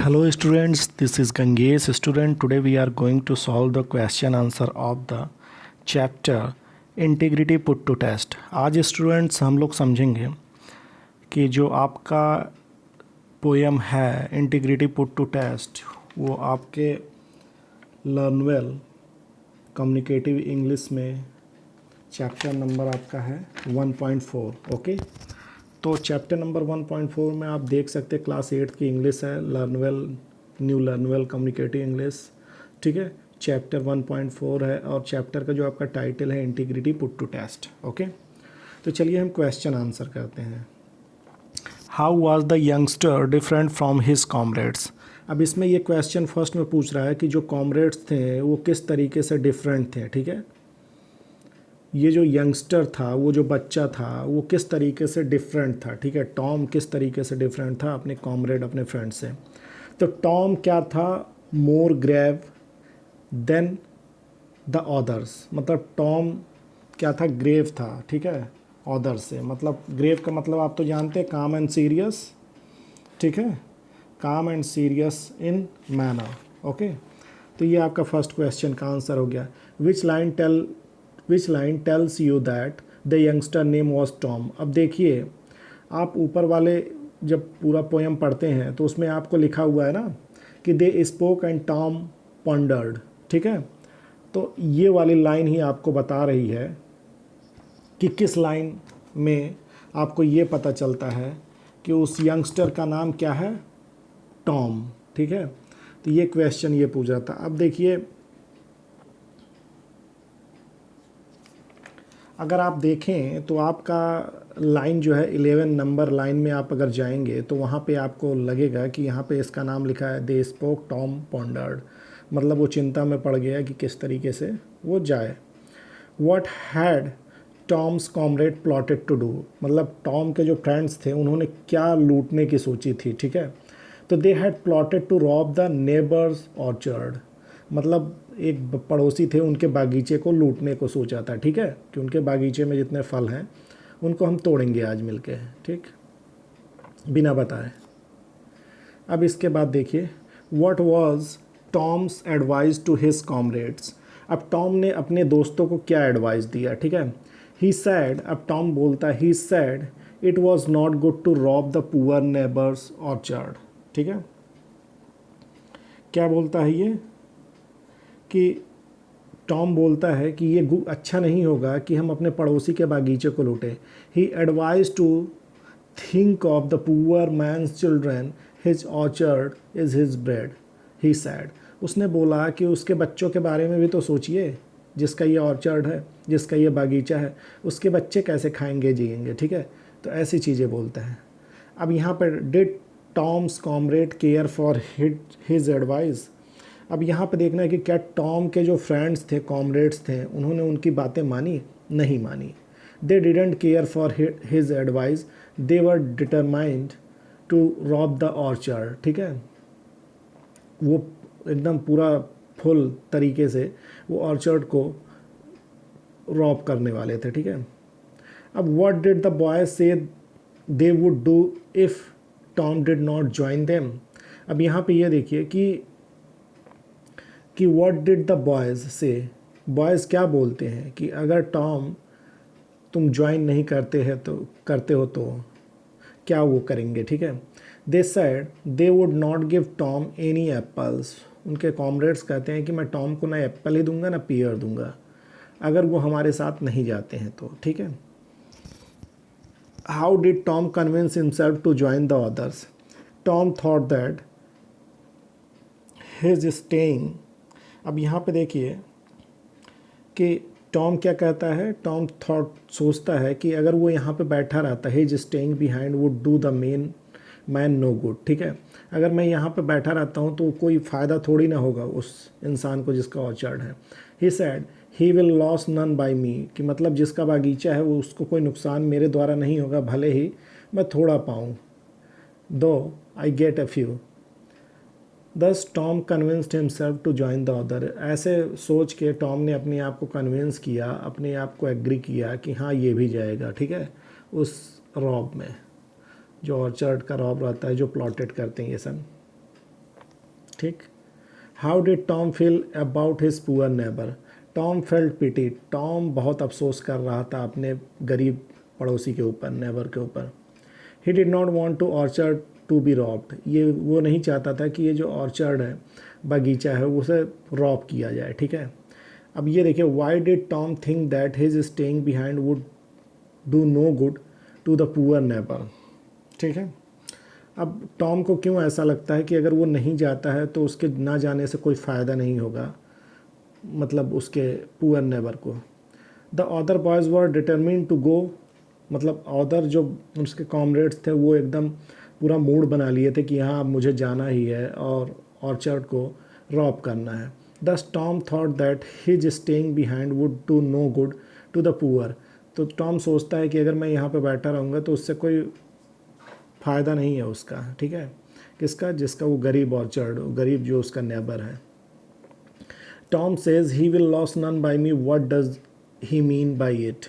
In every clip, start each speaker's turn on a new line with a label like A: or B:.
A: Hello students, this is Gangesh student. Today we are going to solve the question answer of the chapter integrity put to test. आज students हम लोग समझेंगे कि जो आपका poem है इंटीग्रिटी पुट टू टेस्ट वो आपके लर्न वेल कम्युनिकेटिव इंग्लिश में चैप्टर नंबर आपका है 1.4 ओके। तो चैप्टर नंबर 1.4 में आप देख सकते हैं क्लास 8 की इंग्लिश है लर्नवेल न्यू लर्नवेल कम्युनिकेटिव इंग्लिश, ठीक है। चैप्टर 1.4 है और चैप्टर का जो आपका टाइटल है integrity put to test okay. तो चलिए हम क्वेश्चन आंसर करते हैं। How was the youngster different from his comrades. अब इसमें ये क्वेश्चन फर्स्ट में पूछ रहा है कि जो कॉमरेड्स थे वो किस तरीके से डिफरेंट थे, ठीक है। ये जो यंगस्टर था, वो जो बच्चा था, वो किस तरीके से डिफरेंट था, ठीक है। टॉम किस तरीके से डिफरेंट था अपने कॉमरेड अपने फ्रेंड से। तो टॉम क्या था, मोर ग्रेव देन द अदर्स, मतलब टॉम क्या था, ग्रेव था, ठीक है, अदर्स से। मतलब ग्रेव का मतलब आप तो जानते हैं, काम एंड सीरियस, ठीक है, काम and serious in manner okay. तो ये आपका फर्स्ट क्वेश्चन का आंसर हो गया। Which line tells you that the youngster name was Tom. अब देखिए आप ऊपर वाले जब पूरा पोएम पढ़ते हैं तो उसमें आपको लिखा हुआ है ना कि they spoke and Tom pondered, ठीक है। तो ये वाली लाइन ही आपको बता रही है कि किस लाइन में आपको ये पता चलता है कि उस यंगस्टर का नाम क्या है, टॉम, ठीक है। तो ये क्वेश्चन ये पूछ रहा था। अब देखिए अगर आप देखें तो आपका लाइन जो है 11 नंबर लाइन में आप अगर जाएंगे तो वहाँ पे आपको लगेगा कि यहाँ पे इसका नाम लिखा है दे स्पोक टॉम पॉन्डर्ड, मतलब वो चिंता में पड़ गया कि किस तरीके से वो जाए। What had Tom's comrade plotted to do, मतलब टॉम के जो फ्रेंड्स थे उन्होंने क्या लूटने की सोची थी, ठीक है। तो they had plotted to rob the neighbours orchard, मतलब एक पड़ोसी थे उनके बागीचे को लूटने को सोचा था, ठीक है, कि उनके बागीचे में जितने फल हैं उनको हम तोड़ेंगे आज मिलके, ठीक, बिना बताए। अब इसके बाद देखिए what was Tom's advice to his comrades. अब टॉम ने अपने दोस्तों को क्या एडवाइस दिया, ठीक है। ही सैड, अब टॉम बोलता है he said it was not good to rob the poor neighbours orchard, ठीक है। क्या बोलता है ये कि टॉम बोलता है कि ये अच्छा नहीं होगा कि हम अपने पड़ोसी के बागीचे को लूटें। He advise to think of the poor man's children his orchard is his bread, he said. उसने बोला कि उसके बच्चों के बारे में भी तो सोचिए, जिसका ये ऑर्चर्ड है, जिसका ये बागीचा है, उसके बच्चे कैसे खाएंगे जिएंगे, ठीक है। तो ऐसी चीज़ें बोलते हैं। अब यहाँ पर did Tom's comrade care for his advice. अब यहाँ पे देखना है कि क्या टॉम के जो फ्रेंड्स थे, कॉमरेड्स थे, उन्होंने उनकी बातें मानी, नहीं मानी। They didn't care for his advice, they were determined to rob the orchard, ठीक है। वो एकदम पूरा फुल तरीके से वो ऑर्चर्ड को रॉब करने वाले थे, ठीक है। अब व्हाट डिड द बॉयज से they would do if Tom did not join them. अब यहाँ पे ये देखिए कि व्हाट डिड द बॉयज़ से, बॉयज़ क्या बोलते हैं कि अगर टॉम तुम ज्वाइन नहीं करते हो तो क्या वो करेंगे, ठीक है। They said they would not give Tom any apples. उनके कॉमरेड्स कहते हैं कि मैं टॉम को ना एप्पल ही दूंगा ना पियर दूंगा अगर वो हमारे साथ नहीं जाते हैं तो, ठीक है। How did Tom convince himself to join the others. Tom thought that his staying. अब यहाँ पे देखिए कि टॉम क्या कहता है, टॉम थॉट सोचता है कि अगर वो यहाँ पे बैठा रहता है, his staying behind would do the man no good, ठीक है। अगर मैं यहाँ पे बैठा रहता हूँ तो कोई फ़ायदा थोड़ी ना होगा उस इंसान को जिसका ऑर्चर्ड है। He said he will lose none by me, कि मतलब जिसका बागीचा है वो उसको कोई नुकसान मेरे द्वारा नहीं होगा, भले ही मैं थोड़ा पाऊँ, though I get a few. Thus Tom convinced himself to join the other. ऐसे सोच के टॉम ने अपने आप को कन्विंस किया, अपने आप को एग्री किया कि हाँ ये भी जाएगा, ठीक है, उस रॉब में, जो ऑर्चर्ड का रॉब रहता है, जो प्लॉटेड करते हैं ये सब। ठीक। How did Tom feel about his poor neighbour? Tom felt pity. Tom बहुत अफसोस कर रहा था अपने गरीब पड़ोसी के ऊपर, नेबर के ऊपर। He did not want to orchard to be robbed. ये वो नहीं चाहता था कि ये जो ऑर्चर्ड है, बगीचा है, उसे रॉब किया जाए, ठीक है। अब ये देखिए, why did Tom think that his staying behind would do no good to the poor neighbour, ठीक है। अब टॉम को क्यों ऐसा लगता है कि अगर वो नहीं जाता है तो उसके ना जाने से कोई फ़ायदा नहीं होगा, मतलब उसके पुअर नेबर को। The other boys were determined to go, मतलब अदर जो उसके कॉमरेड्स थे वो एकदम पूरा मूड बना लिए थे कि हाँ अब मुझे जाना ही है और ऑर्चर्ड को रॉब करना है। Thus Tom thought that his staying behind would do no good to the poor. तो टॉम सोचता है कि अगर मैं यहाँ पे बैठा रहूँगा तो उससे कोई फ़ायदा नहीं है उसका, ठीक है। किसका? जिसका वो गरीब ऑर्चर्ड, गरीब जो उसका नेबर है। Tom says he will lose none by me. What does he mean by it?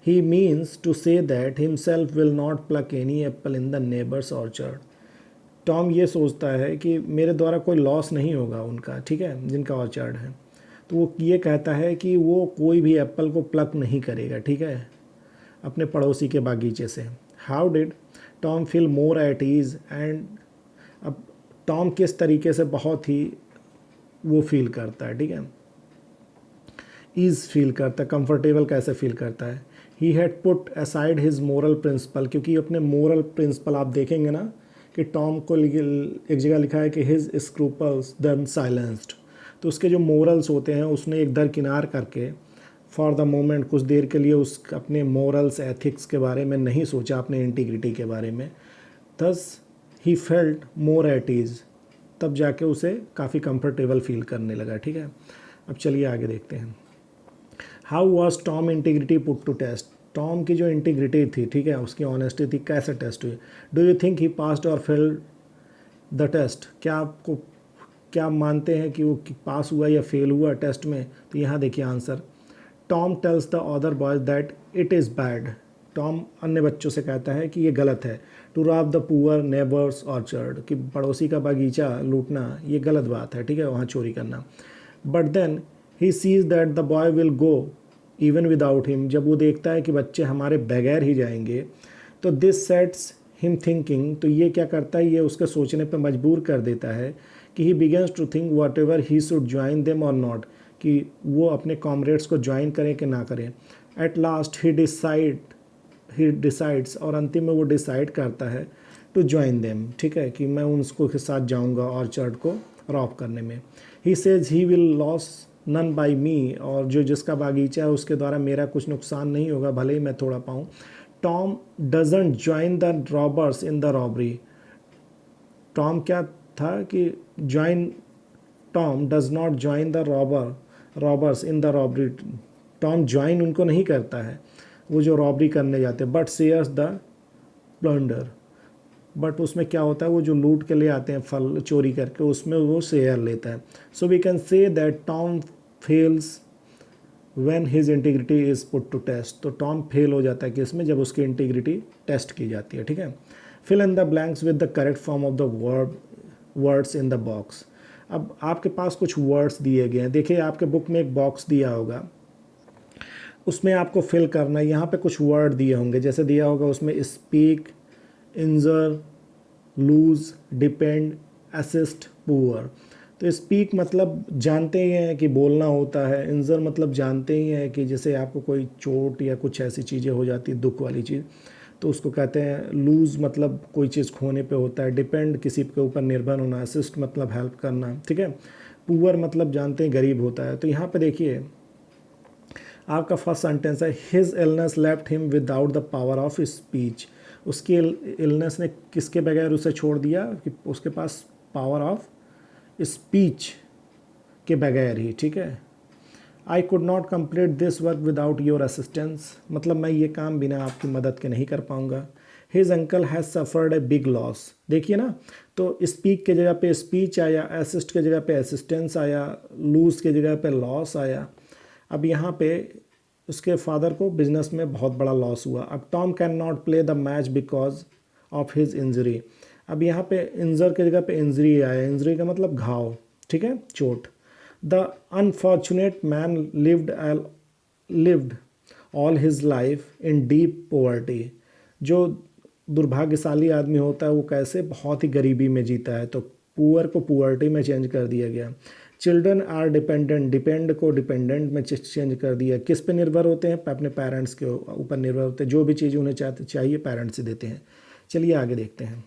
A: He means to say that himself will not pluck any apple in the neighbours orchard. Tom ये सोचता है कि मेरे द्वारा कोई loss नहीं होगा उनका, ठीक है, जिनका ऑर्चर्ड है। तो वो ये कहता है कि वो कोई भी एप्पल को प्लक नहीं करेगा, ठीक है, अपने पड़ोसी के बागीचे से। How did Tom feel more at ease and, अब टॉम किस तरीके से बहुत ही वो फील करता है, ठीक है, ईज़ फील करता है, कंफर्टेबल कैसे फील करता है। He had put aside his moral principle, क्योंकि अपने मोरल प्रिंसिपल आप देखेंगे ना कि टॉम को एक जगह लिखा है कि हिज स्क्रूपल्स देन साइलेंस्ड, तो उसके जो मोरल्स होते हैं उसने एक दरकिनार करके फॉर द मोमेंट, कुछ देर के लिए उस अपने मोरल्स एथिक्स के बारे में नहीं सोचा, अपने इंटीग्रिटी के बारे में। Thus he felt more at ease, तब जाके उसे काफ़ी कंफर्टेबल फील करने लगा, ठीक है। अब चलिए आगे देखते हैं। How was Tom integrity put to test? Tom की जो इंटीग्रिटी थी, ठीक है, उसकी ऑनेस्टी थी, कैसे टेस्ट हुई? Do you think he passed और फेल्ड द टेस्ट? क्या मानते हैं कि वो पास हुआ या फेल हुआ टेस्ट में? तो यहाँ देखिए answer. Tom tells the other boys that it is bad. Tom अन्य बच्चों से कहता है कि ये गलत है। To rob the poor neighbours orchard, कि पड़ोसी का बागीचा लूटना ये गलत बात है, ठीक है, वहाँ चोरी करना। But then he sees that the boy will go even without him, जब वो देखता है कि बच्चे हमारे बगैर ही जाएंगे, तो दिस सेट्स हिम थिंकिंग, तो ये क्या करता है, ये उसके सोचने पर मजबूर कर देता है कि he begins to think whatever he should join them or not, कि वो अपने कॉमरेड्स को ज्वाइन करें कि ना करें। एट लास्ट ही डिसाइड्स, और अंतिम में वो डिसाइड करता है टू ज्वाइन देम, ठीक है, कि मैं उनको के साथ जाऊंगा ऑर्चर्ड को रॉब करने में। He says he will lose none by me, और जो जिसका बागीचा है उसके द्वारा मेरा कुछ नुकसान नहीं होगा, भले ही मैं थोड़ा पाऊँ। Tom doesn't join the robbers in the robbery. Tom क्या था कि join, Tom does not join the robbers in the robbery. Tom join उनको नहीं करता है, वो जो रॉबरी करने जाते, but shares the plunder. But उसमें क्या होता है, वो जो लूट के ले आते हैं फल चोरी करके, उसमें वो शेयर लेता है। So we can say that Tom fails when his integrity is put to test. तो टॉम फेल हो जाता है कि इसमें जब उसकी इंटीग्रिटी टेस्ट की जाती है, ठीक है। Fill in the blanks with the correct form of the words in the box. अब आपके पास कुछ वर्ड्स दिए गए हैं, देखिए आपके बुक में एक बॉक्स दिया होगा, उसमें आपको फिल करना है। यहाँ पे कुछ वर्ड दिए होंगे, जैसे दिया होगा उसमें स्पीक, इंजर, लूज, डिपेंड, असिस्ट, पुअर। तो स्पीक मतलब जानते ही हैं कि बोलना होता है, इंजर मतलब जानते ही हैं कि जैसे आपको कोई चोट या कुछ ऐसी चीज़ें हो जाती है, दुख वाली चीज़, तो उसको कहते हैं। लूज़ मतलब कोई चीज़ खोने पे होता है। डिपेंड किसी के ऊपर निर्भर होना। असिस्ट मतलब हेल्प करना, ठीक है। पुअर मतलब जानते हैं गरीब होता है। तो यहाँ पे देखिए आपका फर्स्ट सेंटेंस है, his illness left him without the power of speech. उसकी इलनेस ने किसके बगैर उसे छोड़ दिया, कि उसके पास पावर ऑफ स्पीच के बगैर ही, ठीक है। I could not complete this work without your assistance, मतलब मैं ये काम बिना आपकी मदद के नहीं कर पाऊँगा। His uncle has suffered a big loss. देखिए ना, तो स्पीक के जगह पे स्पीच आया, असिस्ट के जगह पे असिस्टेंस आया, लूज के जगह पे लॉस आया। अब यहाँ पे उसके फादर को बिजनेस में बहुत बड़ा लॉस हुआ। अब Tom can not play the match because of his injury. अब यहाँ पे इंजर की जगह पे इंजरी आया, इंजरी का मतलब घाव, ठीक है, चोट। The unfortunate man lived all his life in deep poverty. जो दुर्भाग्यशाली आदमी होता है वो कैसे, बहुत ही गरीबी में जीता है, तो पुअर को पुअर्टी में चेंज कर दिया गया। चिल्ड्रन आर डिपेंडेंट, डिपेंड को डिपेंडेंट में चेंज कर दिया। किस पे निर्भर होते हैं, अपने पेरेंट्स के ऊपर निर्भर होते हैं, जो भी चीज़ उन्हें चाहिए पेरेंट्स से देते हैं। चलिए आगे देखते हैं।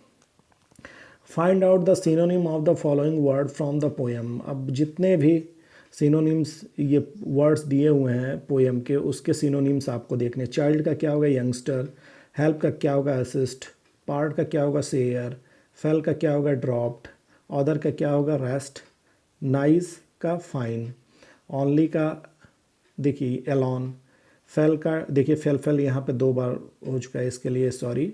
A: Find out the synonym of the following word from the poem. अब जितने भी सिनोनिम्स ये वर्ड्स दिए हुए हैं पोएम के, उसके सिनोनिम्स आपको देखने। चाइल्ड का क्या होगा, यंगस्टर। हेल्प का क्या होगा, असिस्ट। पार्ट का क्या होगा, शेयर। फेल का क्या होगा, ड्रॉप्ड। ऑदर का क्या होगा, रेस्ट। नाइस का फाइन। ओनली का देखिए एलॉन। फेल का देखिए फेल यहाँ पे 2 बार हो चुका है, इसके लिए सॉरी।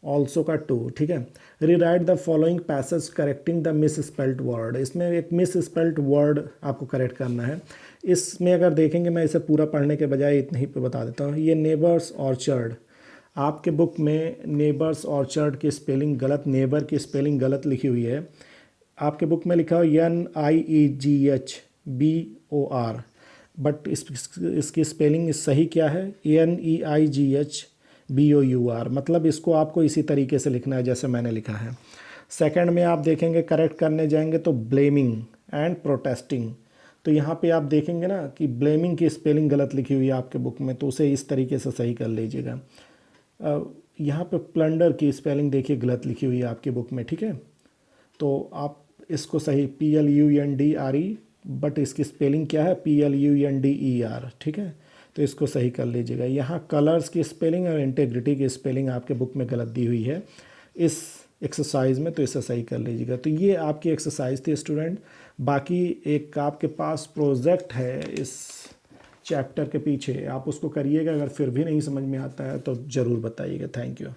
A: ऑल्सो का 2, ठीक है। Rewrite the following passage correcting the miss spelt word. इसमें एक मिस स्पेल्ट वर्ड आपको करेक्ट करना है। इसमें अगर देखेंगे, मैं इसे पूरा पढ़ने के बजाय इतना ही पे बता देता हूँ। ये नेबर्स ऑर्चर्ड, आपके बुक में नेबर्स ऑर्चर्ड की स्पेलिंग गलत, नेबर की स्पेलिंग गलत लिखी हुई है। आपके बुक में लिखा हो NIEGHBOR, बट इसकी स्पेलिंग सही क्या है, NEIGHBOUR। मतलब इसको आपको इसी तरीके से लिखना है जैसे मैंने लिखा है। सेकंड में आप देखेंगे, करेक्ट करने जाएंगे तो ब्लेमिंग एंड प्रोटेस्टिंग। तो यहाँ पे आप देखेंगे ना कि ब्लेमिंग की स्पेलिंग गलत लिखी हुई है आपके बुक में, तो उसे इस तरीके से सही कर लीजिएगा। यहाँ पे प्लंडर की स्पेलिंग देखिए गलत लिखी हुई है आपकी बुक में, ठीक है। तो आप इसको सही PLUNDRE, बट इसकी स्पेलिंग क्या है, PLUNDER, ठीक है। तो इसको सही कर लीजिएगा। यहाँ कलर्स की स्पेलिंग और इंटेग्रिटी की स्पेलिंग आपके बुक में गलत दी हुई है इस एक्सरसाइज में, तो इसे सही कर लीजिएगा। तो ये आपकी एक्सरसाइज थी स्टूडेंट। बाकी एक आपके पास प्रोजेक्ट है इस चैप्टर के पीछे, आप उसको करिएगा। अगर फिर भी नहीं समझ में आता है तो ज़रूर बताइएगा। Thank you.